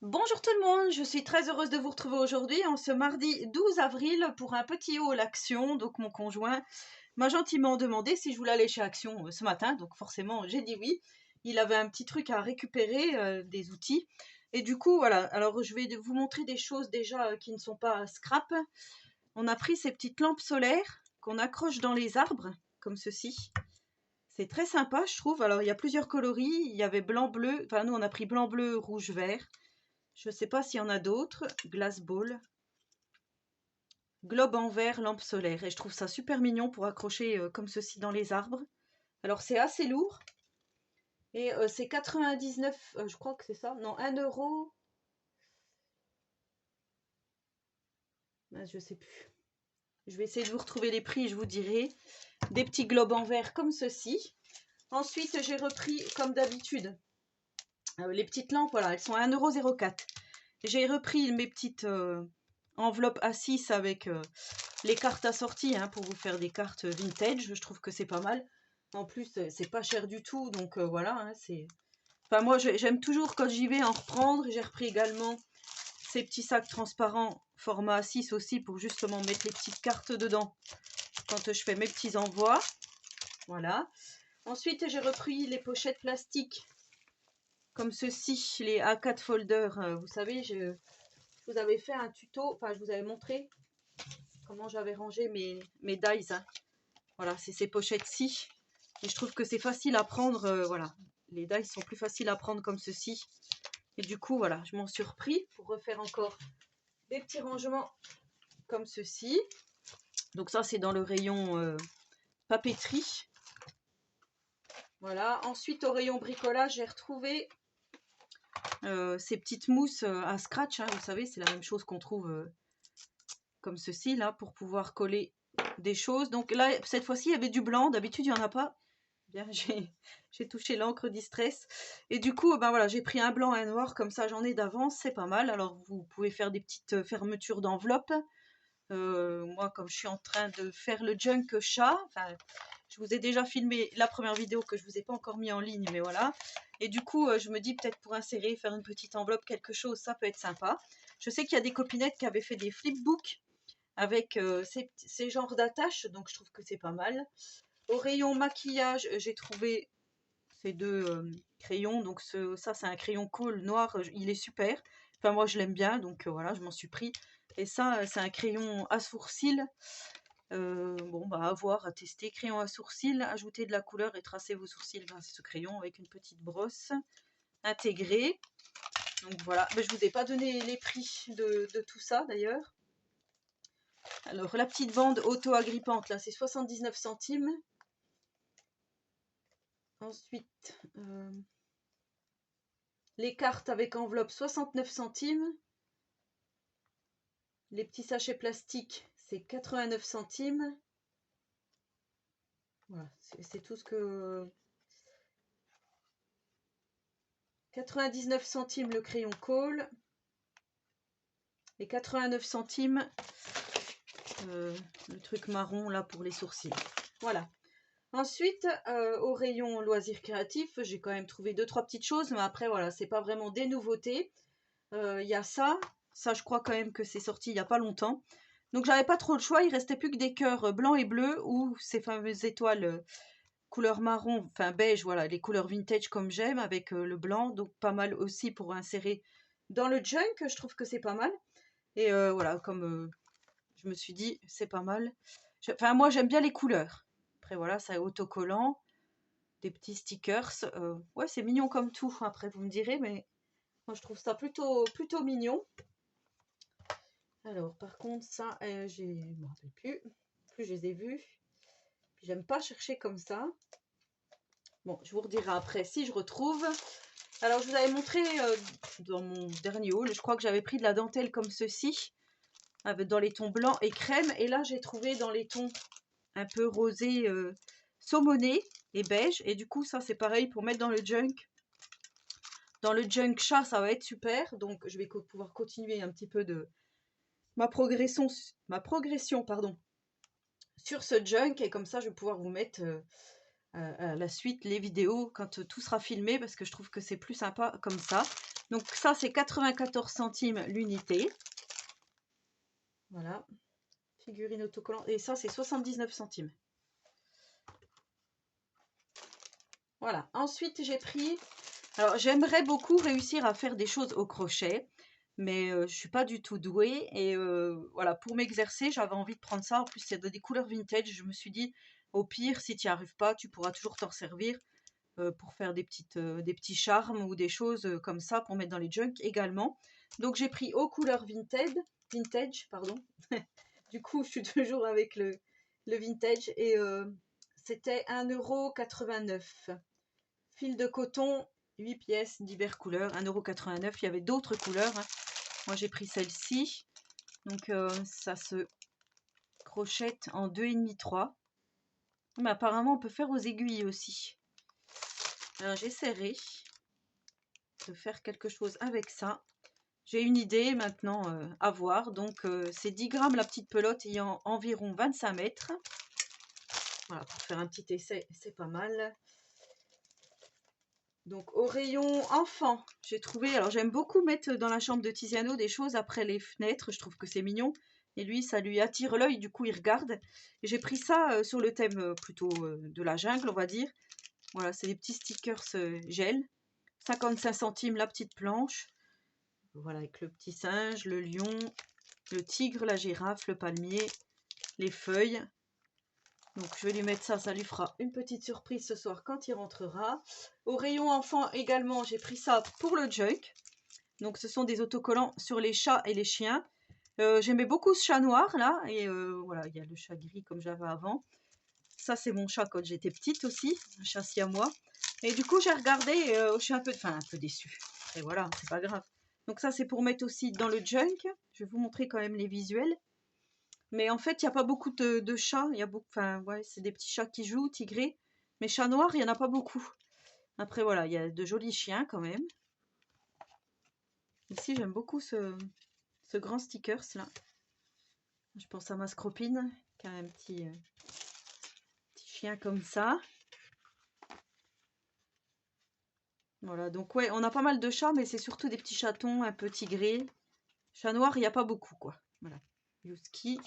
Bonjour tout le monde, je suis très heureuse de vous retrouver aujourd'hui en ce mardi 12 avril pour un petit haul Action. Donc mon conjoint m'a gentiment demandé si je voulais aller chez Action ce matin, donc forcément j'ai dit oui. Il avait un petit truc à récupérer, des outils. Et du coup voilà, alors je vais vous montrer des choses déjà qui ne sont pas scrap. On a pris ces petites lampes solaires qu'on accroche dans les arbres, comme ceci. C'est très sympa je trouve, alors il y a plusieurs coloris, il y avait blanc, bleu, enfin nous on a pris blanc, bleu, rouge, vert. Je ne sais pas s'il y en a d'autres. Glass ball. Globe en verre, lampe solaire. Et je trouve ça super mignon pour accrocher comme ceci dans les arbres. Alors c'est assez lourd. Et c'est 99, je crois que c'est ça. Non, 1 euro. Ah, je sais plus. Je vais essayer de vous retrouver les prix, je vous dirai. Des petits globes en verre comme ceci. Ensuite, j'ai repris, comme d'habitude, les petites lampes. Voilà, elles sont à 1,04 €. J'ai repris mes petites enveloppes A6 avec les cartes assorties pour vous faire des cartes vintage. Je trouve que c'est pas mal. En plus, c'est pas cher du tout. Donc voilà, c'est... Enfin, moi, j'aime toujours quand j'y vais en reprendre. J'ai repris également ces petits sacs transparents format A6 aussi pour justement mettre les petites cartes dedans quand je fais mes petits envois. Voilà. Ensuite, j'ai repris les pochettes plastiques comme ceci, les A4 folders. Vous savez, je vous avais fait un tuto, enfin, je vous avais montré comment j'avais rangé mes dies. Voilà, c'est ces pochettes-ci. Et je trouve que c'est facile à prendre. Voilà, les dies sont plus faciles à prendre comme ceci. Et du coup, voilà, je m'en suis repris pour refaire encore des petits rangements comme ceci. Donc ça, c'est dans le rayon papeterie. Voilà. Ensuite, au rayon bricolage, j'ai retrouvé ces petites mousses à scratch. Vous savez, c'est la même chose qu'on trouve comme ceci, là, pour pouvoir coller des choses. Donc là, cette fois-ci, il y avait du blanc. D'habitude, il n'y en a pas. Bien, j'ai touché l'encre distress. Et du coup, ben voilà, j'ai pris un blanc et un noir. Comme ça, j'en ai d'avance. C'est pas mal. Alors, vous pouvez faire des petites fermetures d'enveloppe. Moi, comme je suis en train de faire le junk chat, enfin, je vous ai déjà filmé la première vidéo que je vous ai pas encore mis en ligne, mais voilà. Et du coup, je me dis peut-être pour insérer, faire une petite enveloppe, quelque chose, ça peut être sympa. Je sais qu'il y a des copinettes qui avaient fait des flipbooks avec ces genres d'attaches, donc je trouve que c'est pas mal. Au rayon maquillage, j'ai trouvé ces deux crayons. Donc ça, c'est un crayon cool noir, il est super. Enfin, moi, je l'aime bien, donc voilà, je m'en suis pris. Et ça, c'est un crayon à sourcils. Bon, bah, à voir, à tester. Crayon à sourcils, ajouter de la couleur et tracer vos sourcils grâce à ce crayon avec une petite brosse intégrée. Donc voilà, mais je vous ai pas donné les prix de tout ça d'ailleurs. Alors, la petite bande auto-agrippante, là, c'est 79 centimes. Ensuite, les cartes avec enveloppe, 69 centimes. Les petits sachets plastiques, c'est 89 centimes. Voilà, c'est tout ce que... 99 centimes le crayon Kohl. Et 89 centimes le truc marron là pour les sourcils. Voilà. Ensuite, au rayon loisirs créatifs, j'ai quand même trouvé 2-3 petites choses, mais après voilà, c'est pas vraiment des nouveautés. Il y a ça je crois quand même que c'est sorti il n'y a pas longtemps. Donc j'avais pas trop le choix, il restait plus que des cœurs blancs et bleus ou ces fameuses étoiles couleur marron, enfin beige, voilà, les couleurs vintage comme j'aime avec le blanc, donc pas mal aussi pour insérer dans le junk, je trouve que c'est pas mal. Et voilà, comme je me suis dit, c'est pas mal. Enfin, moi, j'aime bien les couleurs. Après, voilà, ça est autocollant. Des petits stickers. Ouais, c'est mignon comme tout. Après, vous me direz, mais moi, je trouve ça plutôt mignon. Alors, par contre, ça, je ne me rappelle plus. Plus je les ai vus. Puis, j'aime pas chercher comme ça. Bon, je vous redirai après si je retrouve. Alors, je vous avais montré dans mon dernier haul, je crois que j'avais pris de la dentelle comme ceci, dans les tons blancs et crème. Et là, j'ai trouvé dans les tons un peu rosé saumoné et beige. Et du coup, ça, c'est pareil pour mettre dans le junk. Dans le junk chat, ça va être super. Donc, je vais pouvoir continuer un petit peu de ma progression pardon, sur ce junk. Et comme ça, je vais pouvoir vous mettre à la suite les vidéos quand tout sera filmé, parce que je trouve que c'est plus sympa comme ça. Donc ça, c'est 94 centimes l'unité. Voilà. Figurine autocollante. Et ça, c'est 79 centimes. Voilà. Ensuite, j'ai pris... Alors, j'aimerais beaucoup réussir à faire des choses au crochet. Mais je suis pas du tout douée. Et voilà, pour m'exercer, j'avais envie de prendre ça. En plus, c'est des couleurs vintage. Je me suis dit, au pire, si tu n'y arrives pas, tu pourras toujours t'en servir pour faire des petits charmes ou des choses comme ça pour mettre dans les junks également. Donc, j'ai pris aux couleurs vintage, pardon. Du coup, je suis toujours avec le vintage. Et c'était 1,89 €. Fil de coton, 8 pièces, diverses couleurs, 1,89 €. Il y avait d'autres couleurs, hein. Moi, j'ai pris celle-ci. Donc, ça se crochette en 2,5, 3. Mais apparemment, on peut faire aux aiguilles aussi. Alors, j'essaierai de faire quelque chose avec ça. J'ai une idée maintenant à voir. Donc, c'est 10 grammes la petite pelote ayant environ 25 mètres. Voilà, pour faire un petit essai, c'est pas mal. Donc, au rayon enfant, j'ai trouvé... Alors, j'aime beaucoup mettre dans la chambre de Tiziano des choses après les fenêtres. Je trouve que c'est mignon. Et lui, ça lui attire l'œil. Du coup, il regarde. J'ai pris ça sur le thème plutôt de la jungle, on va dire. Voilà, c'est des petits stickers gel. 55 centimes la petite planche. Voilà, avec le petit singe, le lion, le tigre, la girafe, le palmier, les feuilles. Donc, je vais lui mettre ça, ça lui fera une petite surprise ce soir quand il rentrera. Au rayon enfant également, j'ai pris ça pour le junk. Donc, ce sont des autocollants sur les chats et les chiens. J'aimais beaucoup ce chat noir là. Et voilà, il y a le chat gris comme j'avais avant. Ça, c'est mon chat quand j'étais petite aussi, un chat siamois. Et du coup, j'ai regardé, je suis un peu déçue. Et voilà, c'est pas grave. Donc ça, c'est pour mettre aussi dans le junk. Je vais vous montrer quand même les visuels. Mais en fait, il n'y a pas beaucoup de chats. Il y a beaucoup, ouais, c'est des petits chats qui jouent, tigrés. Mais chats noirs, il n'y en a pas beaucoup. Après, voilà, il y a de jolis chiens quand même. Ici, j'aime beaucoup ce grand stickers là. Je pense à ma scropine, qui a un petit chien comme ça. Voilà, donc ouais, on a pas mal de chats, mais c'est surtout des petits chatons un peu tigrés. Chat noir, il n'y a pas beaucoup, quoi. Voilà. Yuski.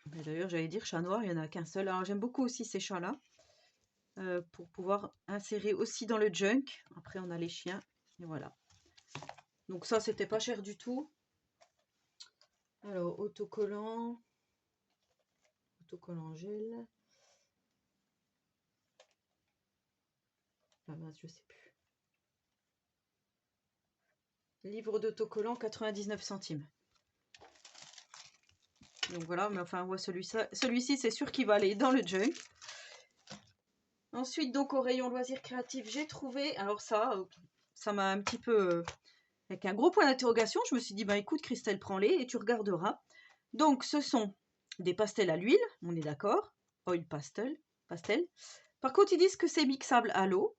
D'ailleurs, j'allais dire chat noir, il n'y en a qu'un seul. Alors, j'aime beaucoup aussi ces chats-là. Pour pouvoir insérer aussi dans le junk. Après, on a les chiens. Et voilà. Donc ça, c'était pas cher du tout. Alors, autocollant gel. Ah mince, je sais plus. Livre d'autocollant, 99 centimes. Donc voilà, mais enfin, ouais, celui-ci, c'est sûr qu'il va aller dans le junk. Ensuite, donc, au rayon loisirs créatifs, j'ai trouvé... Alors ça m'a un petit peu... avec un gros point d'interrogation. Je me suis dit, bah écoute, Christelle, prends-les et tu regarderas. Donc, ce sont des pastels à l'huile, on est d'accord. Oil pastel. Par contre, ils disent que c'est mixable à l'eau.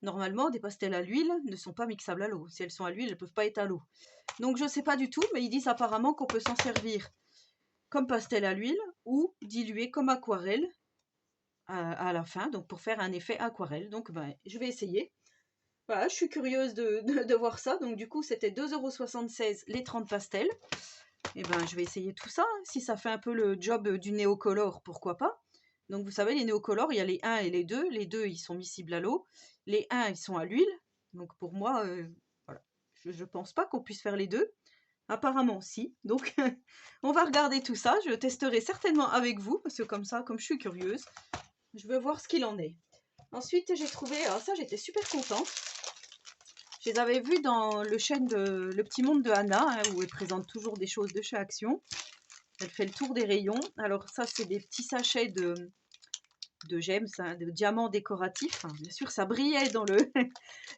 Normalement, des pastels à l'huile ne sont pas mixables à l'eau. Si elles sont à l'huile, elles ne peuvent pas être à l'eau. Donc, je ne sais pas du tout, mais ils disent apparemment qu'on peut s'en servir comme pastel à l'huile ou dilué comme aquarelle à la fin, donc pour faire un effet aquarelle. Donc, ben, je vais essayer. Voilà, je suis curieuse de voir ça. Donc, du coup, c'était 2,76 € les 30 pastels. Et ben, je vais essayer tout ça. Si ça fait un peu le job du néocolore, pourquoi pas. Donc, vous savez, les néocolores, il y a les 1 et les 2. Les 2, ils sont miscibles à l'eau. Les 1, ils sont à l'huile. Donc, pour moi, voilà. Je ne pense pas qu'on puisse faire les deux. Apparemment, si. Donc, on va regarder tout ça. Je testerai certainement avec vous. Parce que comme ça, comme je suis curieuse, je veux voir ce qu'il en est. Ensuite, j'ai trouvé... Alors ça, j'étais super contente. Je les avais vus dans le chaîne de Le Petit Monde de Anna, hein, où elle présente toujours des choses de chez Action. Elle fait le tour des rayons. Alors ça, c'est des petits sachets de gemmes, hein, de diamants décoratifs. Enfin, bien sûr, ça brillait dans le,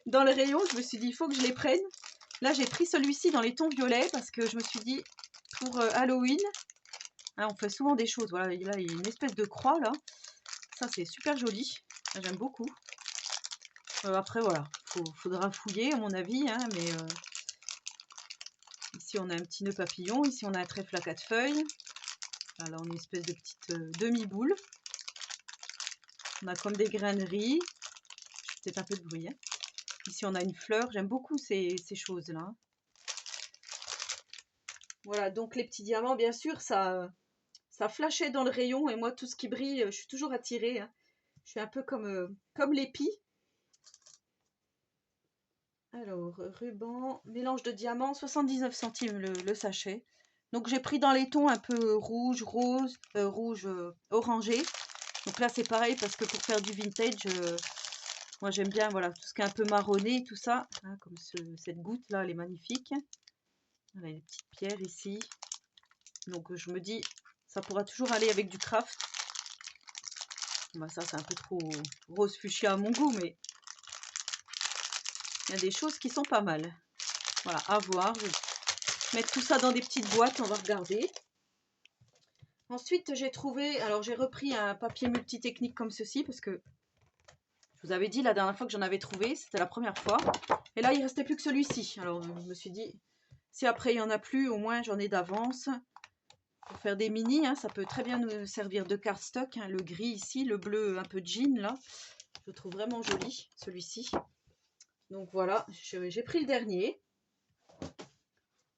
dans le rayon. Je me suis dit, il faut que je les prenne. Là, j'ai pris celui-ci dans les tons violets parce que je me suis dit, pour Halloween, hein, on fait souvent des choses. Voilà, là, il y a une espèce de croix, là. Ça, c'est super joli. J'aime beaucoup. Après, voilà, faudra fouiller, à mon avis, hein, mais... Ici, on a un petit nœud papillon. Ici, on a un trèfle à 4 feuilles. Là, on a une espèce de petite demi-boule. On a comme des graineries. Peut-être un peu de bruit. Hein. Ici, on a une fleur. J'aime beaucoup ces choses-là. Voilà, donc les petits diamants, bien sûr, ça flashait dans le rayon. Et moi, tout ce qui brille, je suis toujours attirée, hein. Je suis un peu comme l'épi. Alors, ruban, mélange de diamants, 79 centimes le sachet. Donc, j'ai pris dans les tons un peu rouge, rose, rouge orangé. Donc là, c'est pareil parce que pour faire du vintage, moi j'aime bien voilà, tout ce qui est un peu marronné, tout ça. Hein, comme cette goutte-là, elle est magnifique. Voilà, les petites pierres ici. Donc, je me dis, ça pourra toujours aller avec du craft. Bah, ça, c'est un peu trop rose fuchsia à mon goût, mais il y a des choses qui sont pas mal. Voilà, à voir. Je vais mettre tout ça dans des petites boîtes, on va regarder. Ensuite, j'ai trouvé, alors j'ai repris un papier multitechnique comme ceci, parce que je vous avais dit la dernière fois que j'en avais trouvé, c'était la première fois. Et là, il ne restait plus que celui-ci. Alors, je me suis dit, si après il n'y en a plus, au moins j'en ai d'avance. Pour faire des mini, hein, ça peut très bien nous servir de cardstock. Hein, le gris ici, le bleu un peu jean, là. Je le trouve vraiment joli, celui-ci. Donc voilà, j'ai pris le dernier.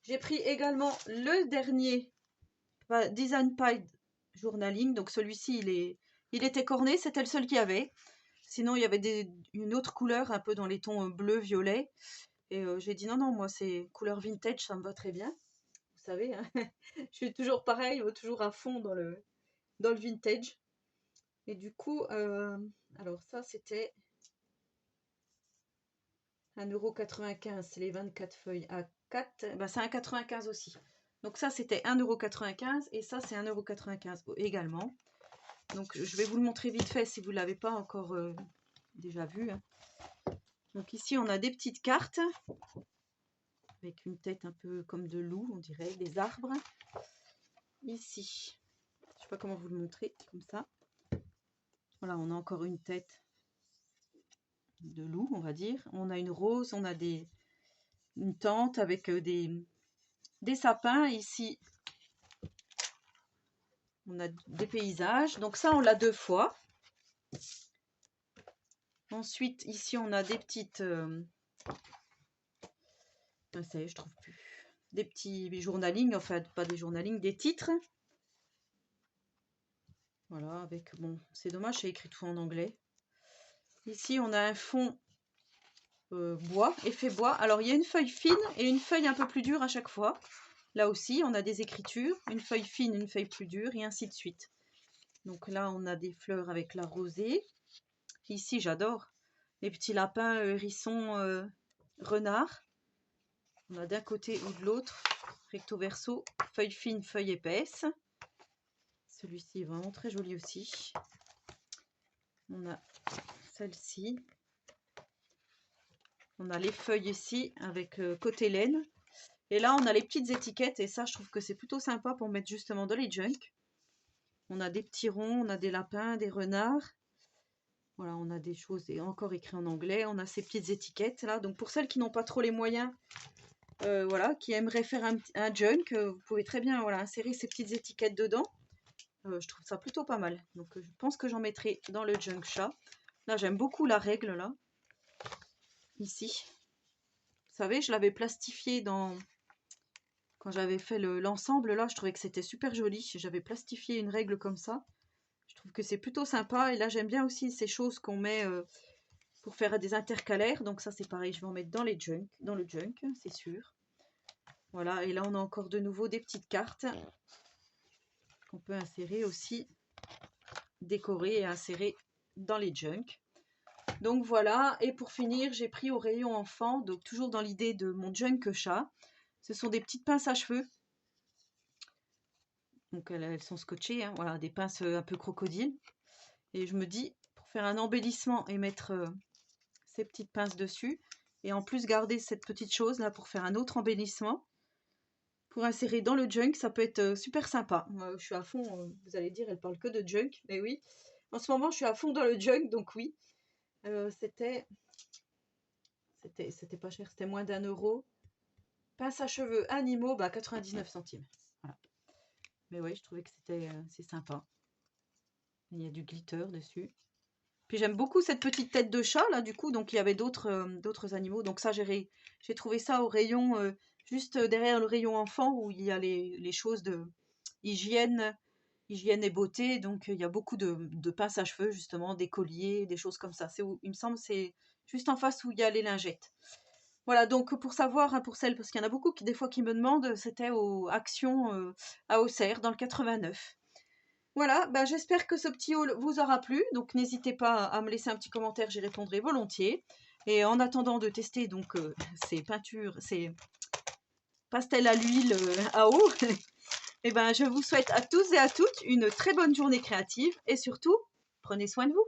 J'ai pris également le dernier Design Pad Journaling. Donc celui-ci, il était corné, c'était le seul qu'il y avait. Sinon, il y avait une autre couleur, un peu dans les tons bleu-violet. Et j'ai dit non, moi, c'est couleur vintage, ça me va très bien. Vous savez, hein, je suis toujours pareil, toujours à fond dans le vintage. Et du coup, alors ça, c'était 1,95 €. C'est les 24 feuilles à 4. Ben, c'est 1,95 € aussi. Donc ça, c'était 1,95 € et ça, c'est 1,95 € également. Donc, je vais vous le montrer vite fait si vous ne l'avez pas encore déjà vu. Hein. Donc ici, on a des petites cartes avec une tête un peu comme de loup, on dirait, des arbres. Ici, je ne sais pas comment vous le montrer, comme ça. Voilà, on a encore une tête de loup, on va dire. On a une rose, on a une tente avec des sapins. Ici, on a des paysages. Donc ça, on l'a 2 fois. Ensuite, ici, on a des petites... ça y est, je trouve plus. Des petits journalings, enfin, pas des journalings, des titres. Voilà, avec... Bon, c'est dommage, c'est écrit tout en anglais. Ici, on a un fond bois, effet bois. Alors, il y a une feuille fine et une feuille un peu plus dure à chaque fois. Là aussi, on a des écritures, une feuille fine, une feuille plus dure, et ainsi de suite. Donc là, on a des fleurs avec la rosée. Ici, j'adore. Les petits lapins, hérissons, renards. On a d'un côté ou de l'autre, recto verso, feuille fine, feuille épaisse. Celui-ci est vraiment très joli aussi. On a celle-ci. On a les feuilles ici avec côté laine. Et là, on a les petites étiquettes. Et ça, je trouve que c'est plutôt sympa pour mettre justement dans les junk. On a des petits ronds, on a des lapins, des renards. Voilà, on a des choses encore écrites en anglais. On a ces petites étiquettes là. Donc pour celles qui n'ont pas trop les moyens, voilà, qui aimeraient faire un junk, vous pouvez très bien voilà, insérer ces petites étiquettes dedans. Je trouve ça plutôt pas mal. Donc je pense que j'en mettrai dans le junk chat. Là, j'aime beaucoup la règle là. Ici. Vous savez, je l'avais plastifié quand j'avais fait l'ensemble là. Je trouvais que c'était super joli. J'avais plastifié une règle comme ça. Je trouve que c'est plutôt sympa. Et là, j'aime bien aussi ces choses qu'on met pour faire des intercalaires. Donc ça, c'est pareil. Je vais en mettre dans le junk, c'est sûr. Voilà. Et là, on a encore de nouveau des petites cartes qu'on peut insérer aussi, décorer et insérer dans les junk. Donc voilà. Et pour finir, j'ai pris au rayon enfant. Donc toujours dans l'idée de mon junk chat. Ce sont des petites pinces à cheveux. Donc elles sont scotchées. Hein. Voilà, des pinces un peu crocodile. Et je me dis, pour faire un embellissement et mettre ces petites pinces dessus, et en plus garder cette petite chose là pour faire un autre embellissement, pour insérer dans le junk, ça peut être super sympa. Moi, je suis à fond, vous allez dire, elle parle que de junk, mais oui. En ce moment, je suis à fond dans le junk, donc oui. C'était pas cher, c'était moins d'1 €. Pince à cheveux animaux, 99 centimes. Voilà. Mais oui, je trouvais que c'est sympa. Il y a du glitter dessus. Puis j'aime beaucoup cette petite tête de chat là, du coup, donc il y avait d'autres animaux. Donc ça, j'ai trouvé ça au rayon, juste derrière le rayon enfant où il y a les choses de hygiène, hygiène et beauté. Donc il y a beaucoup de pinces à cheveux, justement, des colliers, des choses comme ça. Il me semble, c'est juste en face où il y a les lingettes. Voilà, donc pour savoir, hein, pour celles, parce qu'il y en a beaucoup qui des fois qui me demandent, c'était au Action à Auxerre dans le 89. Voilà, bah, j'espère que ce petit haul vous aura plu, donc n'hésitez pas à me laisser un petit commentaire, j'y répondrai volontiers. Et en attendant de tester donc ces peintures, ces pastels à l'huile à eau, et ben je vous souhaite à tous et à toutes une très bonne journée créative et surtout, prenez soin de vous.